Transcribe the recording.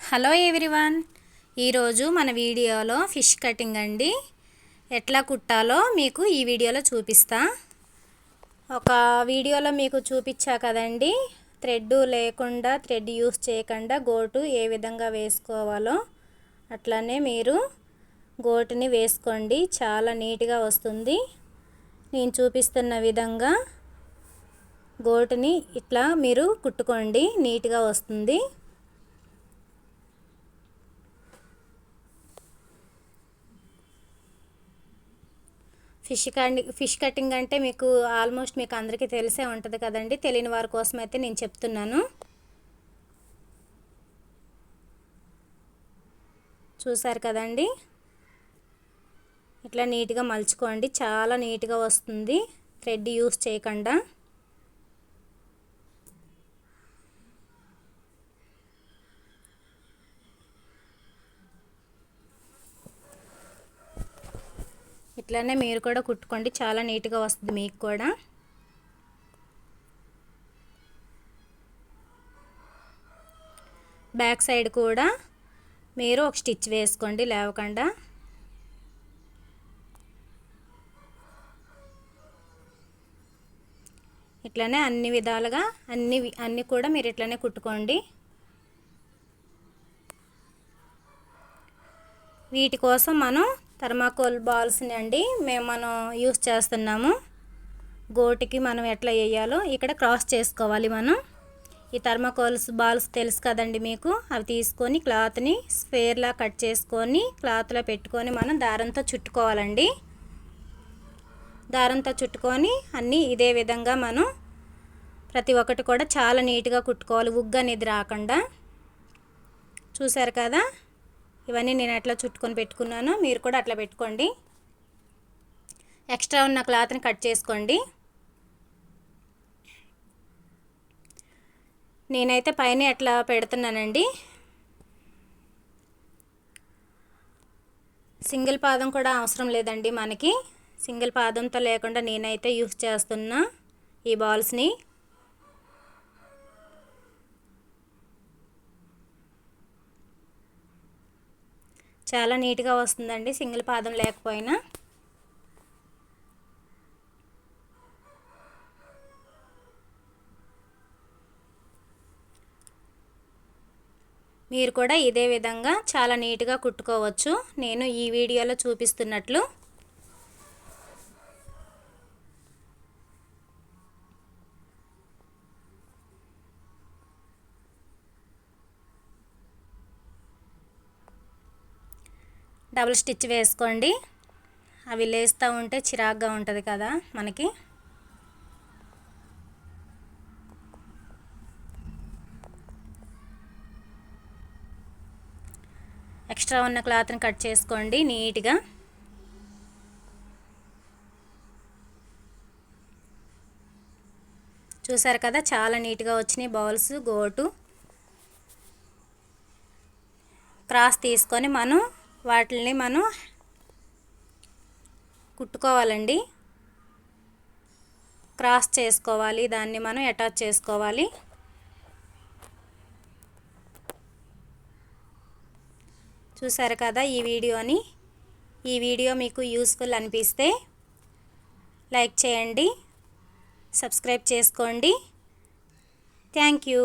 Hello everyone, ఈరోజు మన వీడియోలో ఫిష్ కటింగ్ అండి. ఎట్లా కుట్టాలో మీకు ఈ వీడియోలో చూపిస్తా. ఒక వీడియోలో మీకు చూపించా కదండి, థ్రెడ్ లేకుండా, థ్రెడ్ యూస్ చేయకుండా గోటు ఏ విధంగా వేసుకోవాలో అట్లానే మీరు గోటుని వేసుకోండి. చాలా నీట్గా వస్తుంది. నేను చూపిస్తున్న విధంగా గోటుని ఇట్లా మీరు కుట్టుకోండి, నీట్గా వస్తుంది. ఫిష్ కటింగ్ అంటే మీకు ఆల్మోస్ట్ మీకు అందరికీ తెలిసే ఉంటుంది కదండి. తెలియని వారి కోసం అయితే నేను చెప్తున్నాను. చూసారు కదండి, ఇట్లా నీట్గా మలుచుకోండి. చాలా నీట్గా వస్తుంది థ్రెడ్ యూస్ చేయకుండా. ఇట్లానే మీరు కూడా కుట్టుకోండి, చాలా నీట్గా వస్తుంది మీకు కూడా. బ్యాక్ సైడ్ కూడా మీరు ఒక స్టిచ్ వేసుకోండి లేవకుండా. ఇట్లానే అన్ని విధాలుగా అన్ని కూడా మీరు ఇట్లానే కుట్టుకోండి. వీటి కోసం మనం థర్మాకోల్ బాల్స్ని అండి మనం యూస్ చేస్తున్నాము. గోటికి మనం ఎట్లా వేయాలో ఇక్కడ క్రాస్ చేసుకోవాలి. మనం ఈ థర్మాకోల్స్ బాల్స్ తెలుసు కదండి మీకు. అవి తీసుకొని క్లాత్ని స్క్వేర్లా కట్ చేసుకొని క్లాత్లో పెట్టుకొని మనం దారంతో చుట్టుకోవాలండి. దారంతో చుట్టుకొని అన్నీ ఇదే విధంగా మనం ప్రతి ఒక్కటి కూడా చాలా నీట్గా కుట్టుకోవాలి, ఉగ్గు అనేది రాకుండా. చూసారు కదా, ఇవన్నీ నేను ఎట్లా చుట్టుకొని పెట్టుకున్నానో మీరు కూడా అట్లా పెట్టుకోండి. ఎక్స్ట్రా ఉన్న క్లాత్ని కట్ చేసుకోండి. నేనైతే పైన ఎట్లా పెడుతున్నానండి. సింగిల్ పాదం కూడా అవసరం లేదండి మనకి. సింగిల్ పాదంతో లేకుండా నేనైతే యూస్ చేస్తున్నా ఈ బాల్స్ని. చాలా నీట్గా వస్తుందండి సింగిల్ పాదం లేకపోయినా. మీరు కూడా ఇదే విధంగా చాలా నీట్గా కుట్టుకోవచ్చు, నేను ఈ వీడియోలో చూపిస్తున్నట్లు. డబుల్ స్టిచ్ వేసుకోండి. అవి లేస్తూ ఉంటే చిరాగ్గా ఉంటుంది కదా మనకి. ఎక్స్ట్రా ఉన్న క్లాత్ని కట్ చేసుకోండి నీట్గా. చూసారు కదా, చాలా నీట్గా వచ్చినాయి బౌల్స్. గోటు క్రాస్ తీసుకొని మనం వాటిని మనం కుట్టుకోవాలండి. క్రాస్ చేసుకోవాలి, దాన్ని మనం అటాచ్ చేసుకోవాలి. చూసారు కదా ఈ వీడియో మీకు యూస్ఫుల్ అనిపిస్తే లైక్ చేయండి, సబ్స్క్రైబ్ చేసుకోండి. Thank you.